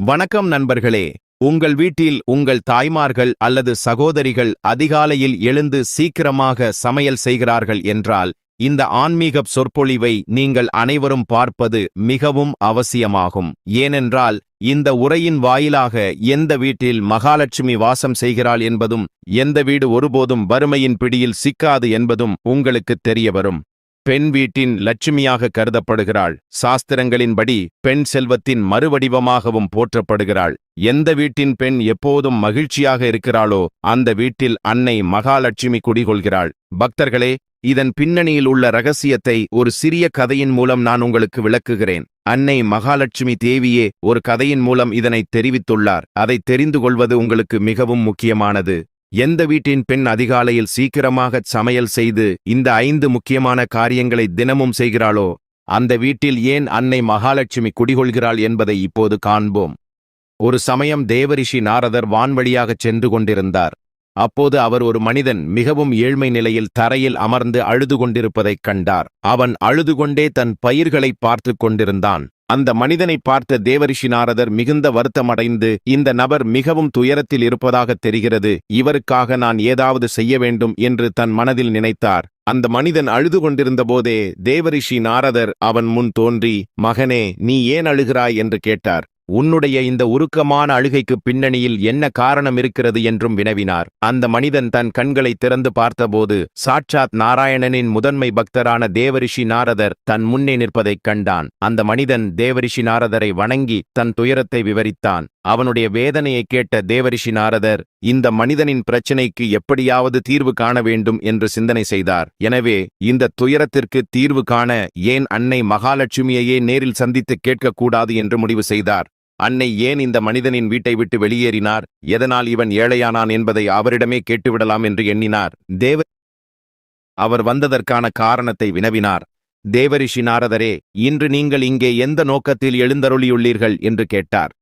வணக்கம் நண்பர்களே. உங்கள் வீட்டில் உங்கள் தாய்மார்கள் அல்லது சகோதரிகள் அதிகாலையில் எழுந்து சீக்கிரமாக சமையல் செய்கிறார்கள் என்றால் இந்த ஆன்மீக சொற்பொழிவை நீங்கள் அனைவரும் பார்ப்பது மிகவும் அவசியமாகும். ஏனென்றால் இந்த உரையின் வாயிலாக எந்த வீட்டில் மகாலட்சுமி வாசம் செய்கிறாள் என்பதும் எந்த வீடு ஒருபோதும் வறுமையின் பிடியில் சிக்காது என்பதும் உங்களுக்கு தெரியவரும். பெண் வீட்டின் லட்சுமியாக கருதப்படுகிறாள். சாஸ்திரங்களின்படி பெண் செல்வத்தின் மறுவடிவமாகவும் போற்றப்படுகிறாள். எந்த வீட்டின் பெண் எப்போதும் மகிழ்ச்சியாக இருக்கிறாளோ அந்த வீட்டில் அன்னை மகாலட்சுமி குடிகொள்கிறாள். பக்தர்களே, இதன் பின்னணியில் உள்ள ரகசியத்தை ஒரு சிறிய கதையின் மூலம் நான் உங்களுக்கு விளக்குகிறேன். அன்னை மகாலட்சுமி தேவியே ஒரு கதையின் மூலம் இதனை தெரிவித்துள்ளார். அதை தெரிந்து கொள்வது உங்களுக்கு மிகவும் முக்கியமானது. எந்த வீட்டின் பெண் அதிகாலையில் சீக்கிரமாக சமையல் செய்து இந்த 5 முக்கியமான காரியங்களை தினமும் செய்கிறாளோ அந்த வீட்டில் ஏன் அன்னை மகாலட்சுமி குடிகொள்கிறாள் என்பதை இப்போது காண்போம். ஒரு சமயம் தேவரிஷி நாரதர் வான்வழியாகச் சென்று கொண்டிருந்தார். அப்போது அவர் ஒரு மனிதன் மிகவும் ஏழ்மை நிலையில் தரையில் அமர்ந்து அழுது கொண்டிருப்பதைக் கண்டார். அவன் அழுதுகொண்டே தன் பயிர்களை பார்த்து கொண்டிருந்தான். அந்த மனிதனை பார்த்த தேவரிஷி நாரதர் மிகுந்த வருத்தமடைந்து, இந்த நபர் மிகவும் துயரத்தில் இருப்பதாக தெரிகிறது, இவருக்காக நான் ஏதாவது செய்ய வேண்டும் என்று தன் மனதில் நினைத்தார். அந்த மனிதன் அழுது கொண்டிருந்த போதே தேவரிஷி நாரதர் அவன் முன் தோன்றி, மகனே, நீ ஏன் அழுகிறாய் என்று கேட்டார். உன்னுடைய இந்த உருக்கமான அழுகைக்கு பின்னணியில் என்ன காரணம் இருக்கிறது என்றும் வினவினார். அந்த மனிதன் தன் கண்களை திறந்து பார்த்தபோது சாட்சாத் நாராயணனின் முதன்மை பக்தரான தேவரிஷி நாரதர் தன் முன்னே நிற்பதைக் கண்டான். அந்த மனிதன் தேவரிஷி நாரதரை வணங்கி தன் துயரத்தை விவரித்தான். அவனுடைய வேதனையை கேட்ட தேவரிஷி நாரதர் இந்த மனிதனின் பிரச்சினைக்கு எப்படியாவது தீர்வு காண வேண்டும் என்று சிந்தனை செய்தார். எனவே இந்த துயரத்திற்கு தீர்வு காண ஏன் அன்னை மகாலட்சுமியையே நேரில் சந்தித்து கேட்கக்கூடாது என்று முடிவு செய்தார். அன்னை ஏன் இந்த மனிதனின் வீட்டை விட்டு வெளியேறினார், எதனால் இவன் ஏழையானான் என்பதை அவரிடமே கேட்டுவிடலாம் என்று எண்ணினார். அவர் வந்ததற்கான காரணத்தை வினவினார். தேவரிஷி நாரதரே, இன்று நீங்கள் இங்கே எந்த நோக்கத்தில் எழுந்தருளியுள்ளீர்கள் என்று கேட்டார்.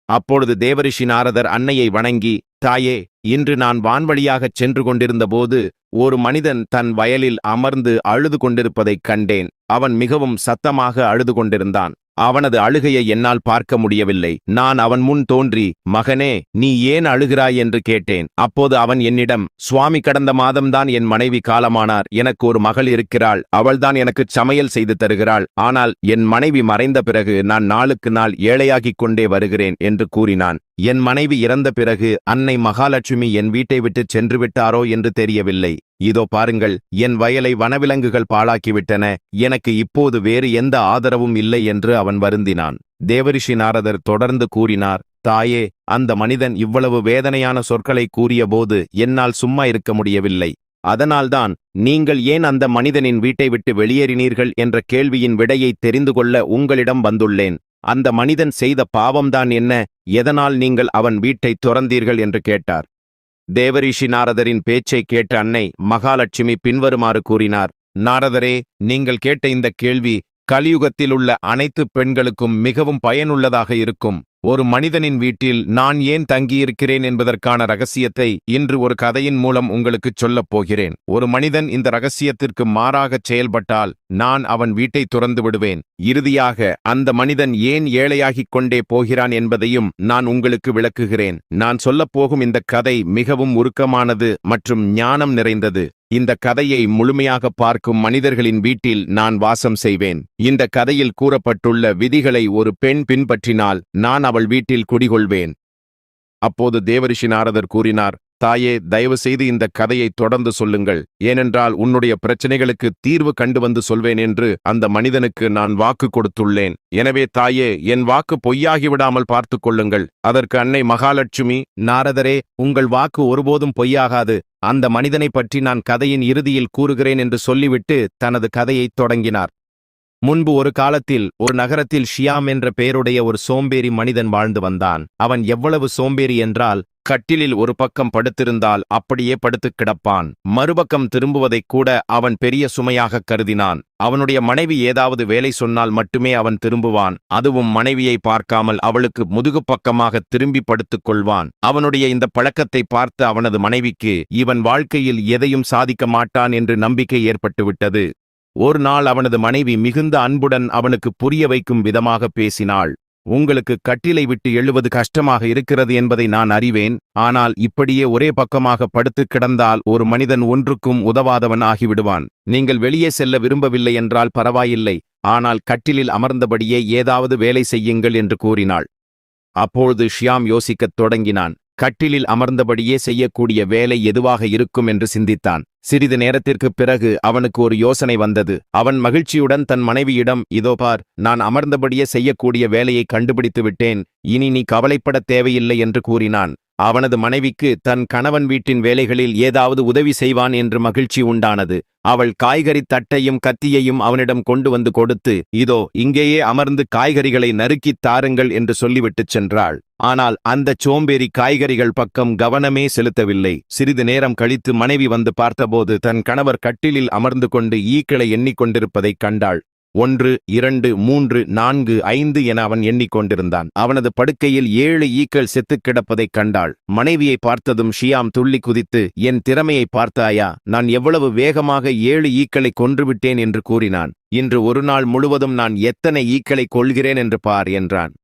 அப்பொழுது தேவரிஷி நாரதர் அன்னையை வணங்கி, தாயே, இன்று நான் வான்வழியாகச் சென்று கொண்டிருந்தபோது ஒரு மனிதன் தன் வயலில் அமர்ந்து அழுது கொண்டிருப்பதைக் கண்டேன். அவன் மிகவும் சத்தமாக அழுது கொண்டிருந்தான். அவனது அழுகையை என்னால் பார்க்க முடியவில்லை. நான் அவன் முன் தோன்றி, மகனே, நீ ஏன் அழுகிறாய் என்று கேட்டேன். அப்போது அவன் என்னிடம், சுவாமி, கடந்த மாதம்தான் என் மனைவி காலமானார். எனக்கு ஒரு மகள் இருக்கிறாள். அவள்தான் எனக்கு சமையல் செய்து தருகிறாள். ஆனால் என் மனைவி மறைந்த பிறகு நான் நாளுக்கு நாள் ஏழையாகிக் கொண்டே வருகிறேன் என்று கூறினான். என் மனைவி இறந்த பிறகு அன்னை மகாலட்சுமி என் வீட்டை விட்டு சென்று விட்டாரோ என்று தெரியவில்லை. இதோ பாருங்கள், என் வயலை வனவிலங்குகள் பாழாக்கிவிட்டன. எனக்கு இப்போது வேறு எந்த ஆதரவும் இல்லை என்று அவன் வருந்தினான். தேவரிஷி நாரதர் தொடர்ந்து கூறினார், தாயே, அந்த மனிதன் இவ்வளவு வேதனையான சொற்களை கூறியபோது என்னால் சும்மா இருக்க முடியவில்லை. அதனால்தான் நீங்கள் ஏன் அந்த மனிதனின் வீட்டை விட்டு வெளியேறினீர்கள் என்ற கேள்வியின் விடையை தெரிந்து கொள்ள உங்களிடம் வந்துள்ளேன். அந்த மனிதன் செய்த பாவம்தான் என்ன, எதனால் நீங்கள் அவன் வீட்டை துறந்தீர்கள் என்று கேட்டார். தேவரிஷி நாரதரின் பேச்சை கேட்ட அன்னை மகாலட்சுமி பின்வருமாறு கூறினார். நாரதரே, நீங்கள் கேட்ட இந்த கேள்வி கலியுகத்தில் உள்ள அனைத்து பெண்களுக்கும் மிகவும் பயனுள்ளதாக இருக்கும். ஒரு மனிதனின் வீட்டில் நான் ஏன் தங்கியிருக்கிறேன் என்பதற்கான ரகசியத்தை இன்று ஒரு கதையின் மூலம் உங்களுக்குச் சொல்லப் போகிறேன். ஒரு மனிதன் இந்த ரகசியத்திற்கு மாறாகச் செயல்பட்டால் நான் அவன் வீட்டை துறந்து விடுவேன். இறுதியாக அந்த மனிதன் ஏன் ஏழையாகிக் கொண்டே போகிறான் என்பதையும் நான் உங்களுக்கு விளக்குகிறேன். நான் சொல்லப்போகும் இந்த கதை மிகவும் உருக்கமானது மற்றும் ஞானம் நிறைந்தது. இந்த கதையை முழுமையாக பார்க்கும் மனிதர்களின் வீட்டில் நான் வாசம் செய்வேன். இந்த கதையில் கூறப்பட்டுள்ள விதிகளை ஒரு பெண் பின்பற்றினால் நான் அவள் வீட்டில் குடிகொள்வேன். அப்போது தேவரிஷி நாரதர் கூறினார், தாயே, தயவு செய்து இந்த கதையை தொடர்ந்து சொல்லுங்கள். ஏனென்றால் உன்னுடைய பிரச்சனைகளுக்கு தீர்வு கண்டு வந்து சொல்வேன் என்று அந்த மனிதனுக்கு நான் வாக்கு கொடுத்துள்ளேன். எனவே தாயே, என் வாக்கு பொய்யாகிவிடாமல் பார்த்து கொள்ளுங்கள். அதற்கு அன்னை மகாலட்சுமி, நாரதரே, உங்கள் வாக்கு ஒருபோதும் பொய்யாகாது. அந்த மனிதனை பற்றி நான் கதையின் இறுதியில் கூறுகிறேன் என்று சொல்லிவிட்டு தனது கதையை தொடங்கினார். முன்பு ஒரு காலத்தில் ஒரு நகரத்தில் ஷியாம் என்ற பெயருடைய ஒரு சோம்பேறி மனிதன் வாழ்ந்து வந்தான். அவன் எவ்வளவு சோம்பேறி என்றால், கட்டிலில் ஒரு பக்கம் படுத்திருந்தால் அப்படியே படுத்துக் கிடப்பான். மறுபக்கம் திரும்புவதைக் கூட அவன் பெரிய சுமையாக கருதினான். அவனுடைய மனைவி ஏதாவது வேலை சொன்னால் மட்டுமே அவன் திரும்புவான். அதுவும் மனைவியை பார்க்காமல் அவளுக்கு முதுகு பக்கமாக திரும்பி படுத்துக் கொள்வான். அவனுடைய இந்த பழக்கத்தை பார்த்து அவனது மனைவிக்கு இவன் வாழ்க்கையில் எதையும் சாதிக்க மாட்டான் என்று நம்பிக்கை ஏற்பட்டுவிட்டது. ஒரு நாள் அவனது மனைவி மிகுந்த அன்புடன் அவனுக்கு புரிய வைக்கும் விதமாக பேசினாள். உங்களுக்கு கட்டிலை விட்டு எழுவது கஷ்டமாக இருக்கிறது என்பதை நான் அறிவேன். ஆனால் இப்படியே ஒரே பக்கமாக படுத்து கிடந்தால் ஒரு மனிதன் ஒன்றுக்கும் உதவாதவன் ஆகிவிடுவான். நீங்கள் வெளியே செல்ல விரும்பவில்லை என்றால் பரவாயில்லை, ஆனால் கட்டிலில் அமர்ந்தபடியே ஏதாவது வேலை செய்யுங்கள் என்று கூறினாள். அப்பொழுது ஷியாம் யோசிக்கத் தொடங்கினான். கட்டிலில் அமர்ந்தபடியே செய்யக்கூடிய வேலை எதுவாக இருக்கும் என்று சிந்தித்தான். சிறிது நேரத்திற்குப் பிறகு அவனுக்கு ஒரு யோசனை வந்தது. அவன் மகிழ்ச்சியுடன் தன் மனைவியிடம், இதோ பார், நான் அமர்ந்தபடியே செய்யக்கூடிய வேலையை கண்டுபிடித்து விட்டேன், இனி நீ கவலைப்படத் தேவையில்லை என்று கூறினான். அவனது மனைவிக்கு தன் கணவன் வீட்டின் வேலைகளில் ஏதாவது உதவி செய்வான் என்று மகிழ்ச்சி உண்டானது. அவள் காய்கறி தட்டையும் கத்தியையும் அவனிடம் கொண்டு வந்து கொடுத்து, இதோ இங்கேயே அமர்ந்து காய்கறிகளை நறுக்கித் தாருங்கள் என்று சொல்லிவிட்டுச் சென்றாள். ஆனால் அந்த சோம்பேறி காய்கறிகள் பக்கம் கவனமே செலுத்தவில்லை. சிறிது நேரம் கழித்து மனைவி வந்து பார்த்தபோது தன் கணவர் கட்டிலில் அமர்ந்து கொண்டு ஈக்களை எண்ணிக்கொண்டிருப்பதைக் கண்டாள். 1, 2, 3, 4, 5 என அவன் எண்ணிக்கொண்டிருந்தான். அவனது படுக்கையில் 7 ஈக்கள் செத்துக் கிடப்பதைக் கண்டாள். மனைவியை பார்த்ததும் ஷியாம் துள்ளி குதித்து, என் திறமையை பார்த்தாயா, நான் எவ்வளவு வேகமாக 7 ஈக்களை கொன்றுவிட்டேன் என்று கூறினான். இன்று ஒரு நாள் முழுவதும் நான் எத்தனை ஈக்களை கொள்கிறேன் என்று பார் என்றான்.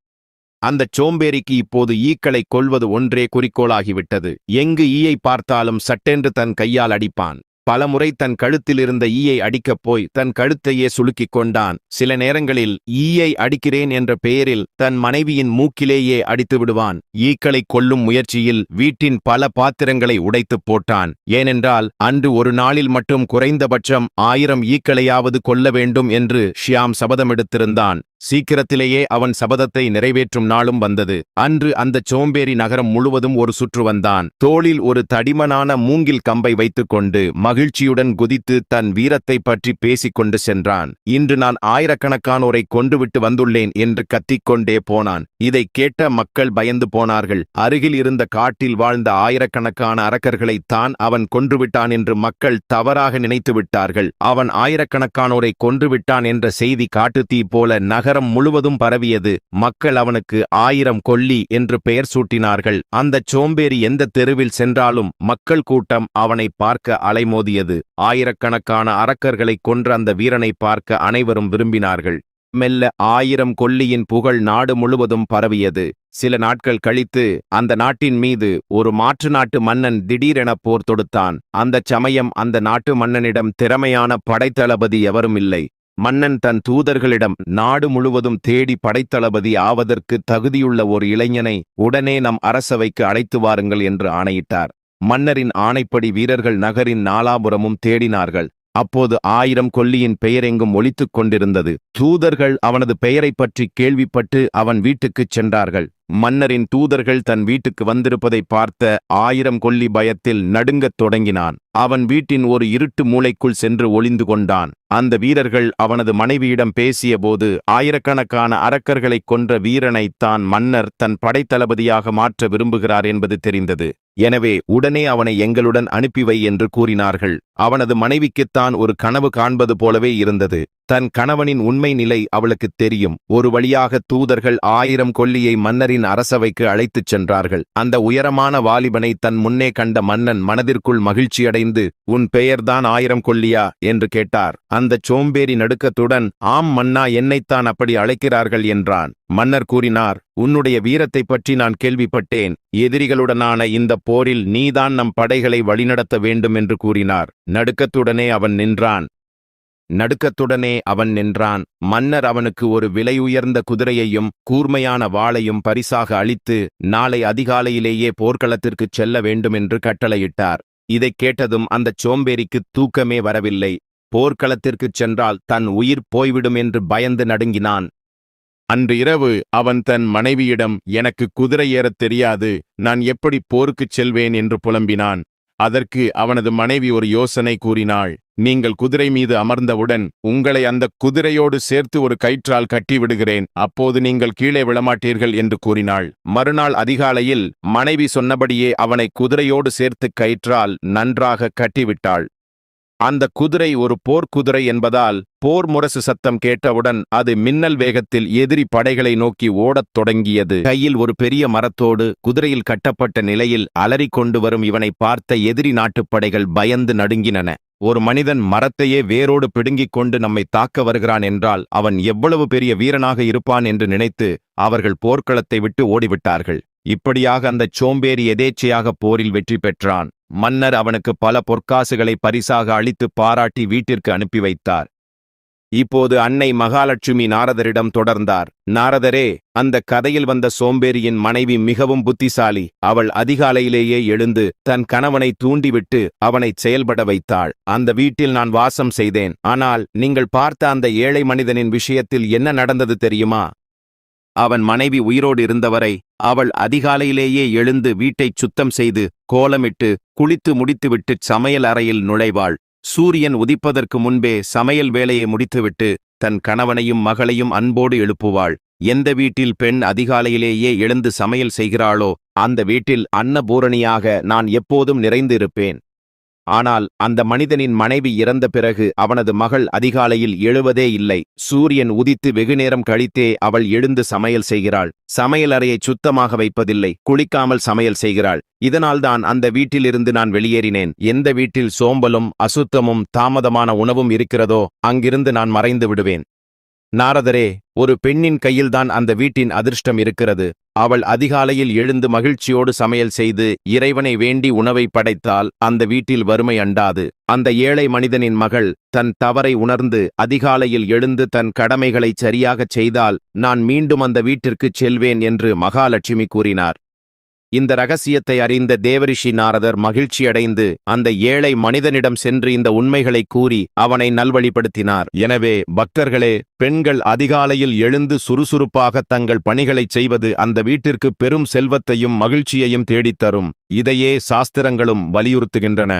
அந்தச் சோம்பேறிக்கு இப்போது ஈக்களை கொல்வது ஒன்றே குறிக்கோளாகிவிட்டது. எங்கு ஈயை பார்த்தாலும் சட்டென்று தன் கையால் அடிப்பான். பலமுறை தன் கழுத்தில் இருந்த ஈயை அடிக்கப் போய் தன் கழுத்தையே சுளுக்கிக் கொண்டான். சில நேரங்களில் ஈயை அடிக்கிறேன் என்ற பெயரில் தன் மனைவியின் மூக்கிலேயே அடித்து விடுவான். ஈக்களை கொல்லும் முயற்சியில் வீட்டின் பல பாத்திரங்களை உடைத்துப் போட்டான். ஏனென்றால் அன்று ஒரு நாளில் மட்டும் குறைந்தபட்சம் 1000 ஈக்களையாவது கொல்ல வேண்டும் என்று ஷியாம் சபதமெடுத்திருந்தான். சீக்கிரத்திலேயே அவன் சபதத்தை நிறைவேற்றும் நாளும் வந்தது. அன்று அந்தச் சோம்பேறி நகரம் முழுவதும் ஒரு சுற்று வந்தான். தோளில் ஒரு தடிமனான மூங்கில் கம்பை வைத்துக்கொண்டு மகிழ்ச்சியுடன் குதித்து தன் வீரத்தை பற்றி பேசிக்கொண்டு சென்றான். இன்று நான் ஆயிரக்கணக்கானோரை கொன்றுவிட்டு வந்துள்ளேன் என்று கத்திக்கொண்டே போனான். இதை கேட்ட மக்கள் பயந்து போனார்கள். அருகில் இருந்த காட்டில் வாழ்ந்த ஆயிரக்கணக்கான அரக்கர்களை தான் அவன் கொன்றுவிட்டான் என்று மக்கள் தவறாக நினைத்து விட்டார்கள். அவன் ஆயிரக்கணக்கானோரை கொன்றுவிட்டான் என்ற செய்தி காட்டுத்தீ போல நகரம் முழுவதும் பரவியது. மக்கள் அவனுக்கு 1000 கொல்லி என்று பெயர் சூட்டினார்கள். அந்தச் சோம்பேறி எந்த தெருவில் சென்றாலும் மக்கள் கூட்டம் அவனை பார்க்க அலைமோதியது. ஆயிரக்கணக்கான அரக்கர்களை கொன்ற அந்த வீரனை பார்க்க அனைவரும் விரும்பினார்கள். மெல்ல 1000 கொல்லியின் புகழ் நாடு முழுவதும் பரவியது. சில நாட்கள் கழித்து அந்த நாட்டின் மீது ஒரு மாற்று நாட்டு மன்னன் திடீரென போர் தொடுத்தான். அந்தச் சமயம் அந்த நாட்டு மன்னனிடம் திறமையான படைத்தளபதி எவரும் இல்லை. மன்னன் தன் தூதர்களிடம், நாடு முழுவதும் தேடி படைத்தளபதி ஆவதற்கு தகுதியுள்ள ஒரு இளைஞனை உடனே நம் அரசவைக்கு அழைத்து வாருங்கள் என்று ஆணையிட்டார். மன்னரின் ஆணைப்படி வீரர்கள் நகரின் நாலாபுரமும் தேடினார்கள். அப்போது 1000 கொல்லியின் பெயர் எங்கும் ஒலித்துக் கொண்டிருந்தது. தூதர்கள் அவனது பெயரைப் பற்றி கேள்விப்பட்டு அவன் வீட்டுக்குச் சென்றார்கள். மன்னரின் தூதர்கள் தன் வீட்டுக்கு வந்திருப்பதை பார்த்த 1000 கொல்லி பயத்தில் நடுங்கத் தொடங்கினான். அவன் வீட்டின் ஒரு இருட்டு மூலைக்குள் சென்று ஒளிந்து கொண்டான். அந்த வீரர்கள் அவனது மனைவியிடம் பேசியபோது ஆயிரக்கணக்கான அரக்கர்களைக் கொன்ற வீரனைத்தான் மன்னர் தன் படைத்தளபதியாக மாற்ற விரும்புகிறார் என்பது தெரிந்தது. எனவே உடனே அவனை எங்களுடன் அனுப்பிவை என்று கூறினார்கள். அவனது மனைவிக்குத்தான் ஒரு கனவு காண்பது போலவே இருந்தது. தன் கணவனின் உண்மை நிலை அவளுக்குத் தெரியும். ஒரு வழியாக தூதர்கள் 1000 கொல்லியை மன்னரின் அரசவைக்கு அழைத்துச் சென்றார்கள். அந்த உயரமான வாலிபனை தன் முன்னே கண்ட மன்னன் மனதிற்குள் மகிழ்ச்சியடைந்து, உன் பெயர்தான் 1000 கொல்லியா என்று கேட்டார். அந்தச் சோம்பேறி நடுக்கத்துடன், ஆம் மன்னா, என்னைத்தான் அப்படி அழைக்கிறார்கள் என்றான். மன்னர் கூறினார், உன்னுடைய வீரத்தை பற்றி நான் கேள்விப்பட்டேன். எதிரிகளுடனான இந்த போரில் நீதான் நம் படைகளை வழிநடத்த வேண்டும் என்று கூறினார். நடுக்கத்துடனே அவன் நின்றான். மன்னர் அவனுக்கு ஒரு விலையுயர்ந்த குதிரையையும் கூர்மையான வாளையும் பரிசாக அளித்து நாளை அதிகாலையிலேயே போர்க்களத்திற்குச் செல்ல வேண்டும் என்று கட்டளையிட்டார். இதைக் கேட்டதும் அந்தச் சோம்பேறிக்கு தூக்கமே வரவில்லை. போர்க்களத்திற்குச் சென்றால் தன் உயிர் போய்விடும் என்று பயந்து நடுங்கினான். அன்று இரவு அவன் தன் மனைவியிடம், எனக்கு குதிரை ஏறத் தெரியாது, நான் எப்படி போருக்குச் செல்வேன் என்று புலம்பினான். அதற்கு அவனது மனைவி ஒரு யோசனை கூறினாள். நீங்கள் குதிரை மீது அமர்ந்தவுடன் உங்களை அந்த குதிரையோடு சேர்த்து ஒரு கயிற்றால் கட்டிவிடுகிறேன், அப்போது நீங்கள் கீழே விழமாட்டீர்கள் என்று கூறினாள். மறுநாள் அதிகாலையில் மனைவி சொன்னபடியே அவனை குதிரையோடு சேர்த்து கயிற்றால் நன்றாக கட்டிவிட்டாள். அந்த குதிரை ஒரு போர்க்குதிரை என்பதால் போர் முரசு சத்தம் கேட்டவுடன் அது மின்னல் வேகத்தில் எதிரி படைகளை நோக்கி ஓடத் தொடங்கியது. கையில் ஒரு பெரிய மரத்தோடு குதிரையில் கட்டப்பட்ட நிலையில் அலறிக்கொண்டு வரும் இவனை பார்த்த எதிரி நாட்டுப் படைகள் பயந்து நடுங்கினன. ஒரு மனிதன் மரத்தையே வேரோடு பிடுங்கிக் கொண்டு நம்மை தாக்க வருகிறான் என்றால் அவன் எவ்வளவு பெரிய வீரனாக இருப்பான் என்று நினைத்து அவர்கள் போர்க்களத்தை விட்டு ஓடிவிட்டார்கள். இப்படியாக அந்த சோம்பேறி எதேச்சையாக போரில் வெற்றி பெற்றான். மன்னர் அவனுக்கு பல பொற்காசுகளை பரிசாக அளித்து பாராட்டி வீட்டிற்கு அனுப்பி வைத்தார். இப்போது அன்னை மகாலட்சுமி நாரதரிடம் தொடர்ந்தார். நாரதரே, அந்த கதையில் வந்த சோம்பேறியின் மனைவி மிகவும் புத்திசாலி. அவள் அதிகாலையிலேயே எழுந்து தன் கணவனை தூண்டிவிட்டு அவனை செயல்பட வைத்தாள். அந்த வீட்டில் நான் வாசம் செய்தேன். ஆனால் நீங்கள் பார்த்த அந்த ஏழை மனிதனின் விஷயத்தில் என்ன நடந்தது தெரியுமா? அவன் மனைவி உயிரோடு இருந்தவரை அவள் அதிகாலையிலேயே எழுந்து வீட்டைச் சுத்தம் செய்து கோலமிட்டு குளித்து முடித்துவிட்டு சமையல் அறையில் நுழைவாள். சூரியன் உதிப்பதற்கு முன்பே சமையல் வேலையை முடித்துவிட்டு தன் கணவனையும் மகளையும் அன்போடு எழுப்புவாள். எந்த வீட்டில் பெண் அதிகாலையிலேயே எழுந்து சமையல் செய்கிறாளோ அந்த வீட்டில் அன்னபூரணியாக நான் எப்போதும் நிறைந்து இருப்பேன். ஆனால் அந்த மனிதனின் மனைவி இறந்த பிறகு அவனது மகள் அதிகாலையில் எழுவதே இல்லை. சூரியன் உதித்து வெகுநேரம் கழித்தே அவள் எழுந்து சமையல் செய்கிறாள். சமையல் அறையை சுத்தமாக வைப்பதில்லை, குளிக்காமல் சமையல் செய்கிறாள். இதனால்தான் அந்த வீட்டிலிருந்து நான் வெளியேறினேன். எந்த வீட்டில் சோம்பலும் அசுத்தமும் தாமதமான உணவும் இருக்கிறதோ அங்கிருந்து நான் மறைந்து விடுவேன். நாரதரே, ஒரு பெண்ணின் கையில்தான் அந்த வீட்டின் அதிர்ஷ்டம் இருக்கிறது. அவள் அதிகாலையில் எழுந்து மகிழ்ச்சியோடு சமையல் செய்து இறைவனை வேண்டி உணவை படைத்தால் அந்த வீட்டில் வறுமை அண்டாது. அந்த ஏழை மனிதனின் மகள் தன் தவறை உணர்ந்து அதிகாலையில் எழுந்து தன் கடமைகளைச் சரியாகச் செய்தால் நான் மீண்டும் அந்த வீட்டிற்குச் செல்வேன் என்று மகாலட்சுமி கூறினார். இந்த ரகசியத்தை அறிந்த தேவரிஷி நாரதர் மகிழ்ச்சியடைந்து அந்த ஏழை மனிதனிடம் சென்று இந்த உண்மைகளை கூறி அவனை நல்வழிப்படுத்தினார். எனவே பக்தர்களே, பெண்கள் அதிகாலையில் எழுந்து சுறுசுறுப்பாக தங்கள் பணிகளைச் செய்வது அந்த வீட்டிற்கு பெரும் செல்வத்தையும் மகிழ்ச்சியையும் தேடித்தரும். இதையே சாஸ்திரங்களும் வலியுறுத்துகின்றன.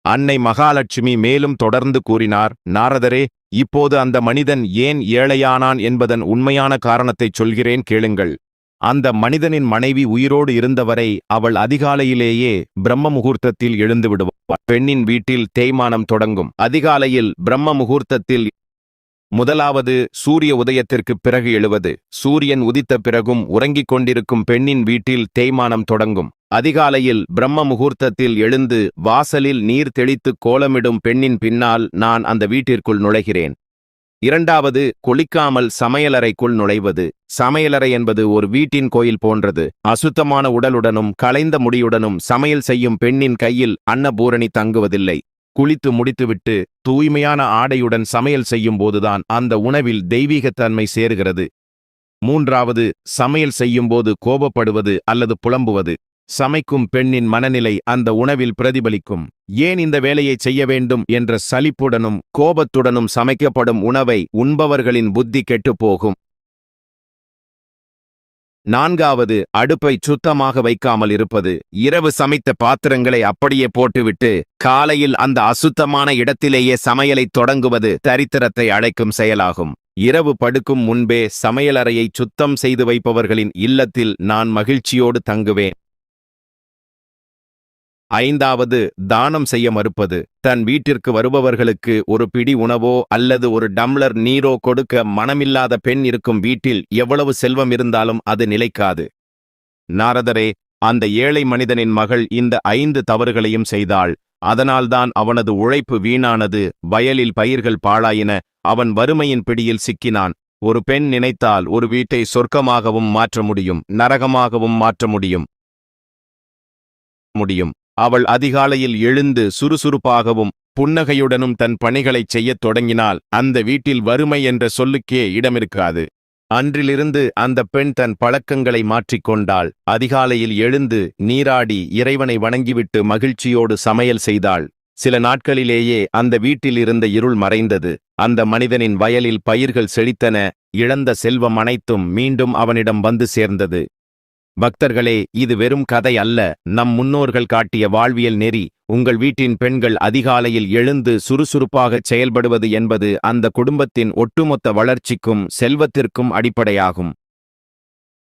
அன்னை மகாலட்சுமி மேலும் தொடர்ந்து கூறினார். நாரதரே, இப்போது அந்த மனிதன் ஏன் ஏழையானான் என்பதன் உண்மையான காரணத்தைச் சொல்கிறேன், கேளுங்கள். அந்த மனிதனின் மனைவி உயிரோடு இருந்தவரை அவள் அதிகாலையிலேயே பிரம்ம முகூர்த்தத்தில் எழுந்து விடுவாள். பெண்ணின் வீட்டில் தேய்மானம் தொடங்கும். அதிகாலையில் பிரம்ம முகூர்த்தத்தில் முதலாவது சூரிய உதயத்திற்குப் பிறகு எழுவது. சூரியன் உதித்த பிறகும் உறங்கிக் கொண்டிருக்கும் பெண்ணின் வீட்டில் தேய்மானம் தொடங்கும். அதிகாலையில் பிரம்ம முகூர்த்தத்தில் எழுந்து வாசலில் நீர் தெளித்து கோலமிடும் பெண்ணின் பின்னால் நான் அந்த வீட்டிற்குள் நுழைகிறேன். இரண்டாவது, குளிக்காமல் சமையலறைக்குள் நுழைவது. சமையலறை என்பது ஒரு வீட்டின் கோயில் போன்றது. அசுத்தமான உடலுடனும் களைந்த முடியுடனும் சமையல் செய்யும் பெண்ணின் கையில் அன்னபூரணி தங்குவதில்லை. குளித்து முடித்துவிட்டு தூய்மையான ஆடையுடன் சமையல் செய்யும் போதுதான் அந்த உணவில் தெய்வீகத்தன்மை சேருகிறது. மூன்றாவது, சமையல் செய்யும்போது கோபப்படுவது அல்லது புலம்புவது. சமைக்கும் பெண்ணின் மனநிலை அந்த உணவில் பிரதிபலிக்கும். ஏன் இந்த வேலையை செய்ய வேண்டும் என்ற சலிப்புடனும் கோபத்துடனும் சமைக்கப்படும் உணவை உண்பவர்களின் புத்தி கெட்டுப்போகும். நான்காவது, அடுப்பை சுத்தமாக வைக்காமல் இருப்பது. இரவு சமைத்த பாத்திரங்களை அப்படியே போட்டுவிட்டு காலையில் அந்த அசுத்தமான இடத்திலேயே சமையலை தொடங்குவது தரித்திரத்தை அழைக்கும் செயலாகும். இரவு படுக்கும் முன்பே சமையலறையை சுத்தம் செய்து வைப்பவர்களின் இல்லத்தில் நான் மகிழ்ச்சியோடு தங்குவேன். ஐந்தாவது, தானம் செய்ய மறுப்பது. தன் வீட்டிற்கு வருபவர்களுக்கு ஒரு பிடி உணவோ அல்லது ஒரு டம்ளர் நீரோ கொடுக்க மனமில்லாத பெண் இருக்கும் வீட்டில் எவ்வளவு செல்வம் இருந்தாலும் அது நிலைக்காது. நாரதரே, அந்த ஏழை மனிதனின் மகள் இந்த 5 தவறுகளையும் செய்தாள். அதனால்தான் அவனது உழைப்பு வீணானது, வயலில் பயிர்கள் பாழாயின, அவன் வறுமையின் பிடியில் சிக்கினான். ஒரு பெண் நினைத்தால் ஒரு வீட்டை சொர்க்கமாகவும் மாற்ற முடியும், நரகமாகவும் மாற்ற முடியும். அவள் அதிகாலையில் எழுந்து சுறுசுறுப்பாகவும் புன்னகையுடனும் தன் பணிகளைச் செய்யத் தொடங்கினால் அந்த வீட்டில் வறுமை என்ற சொல்லுக்கே இடமிருக்காது. அன்றிலிருந்து அந்த பெண் தன் பழக்கங்களை மாற்றிக்கொண்டாள். அதிகாலையில் எழுந்து நீராடி இறைவனை வணங்கிவிட்டு மகிழ்ச்சியோடு சமையல் செய்தாள். சில நாட்களிலேயே அந்த வீட்டில் இருந்த இருள் மறைந்தது. அந்த மனிதனின் வயலில் பயிர்கள் செழித்தன. இழந்த செல்வம் அனைத்தும் மீண்டும் அவனிடம் வந்து சேர்ந்தது. பக்தர்களே, இது வெறும் கதை அல்ல, நம் முன்னோர்கள் காட்டிய வாழ்வியல் நெறி. உங்கள் வீட்டின் பெண்கள் அதிகாலையில் எழுந்து சுறுசுறுப்பாகச் செயல்படுவது என்பது அந்த குடும்பத்தின் ஒட்டுமொத்த வளர்ச்சிக்கும் செல்வத்திற்கும் அடிப்படையாகும்.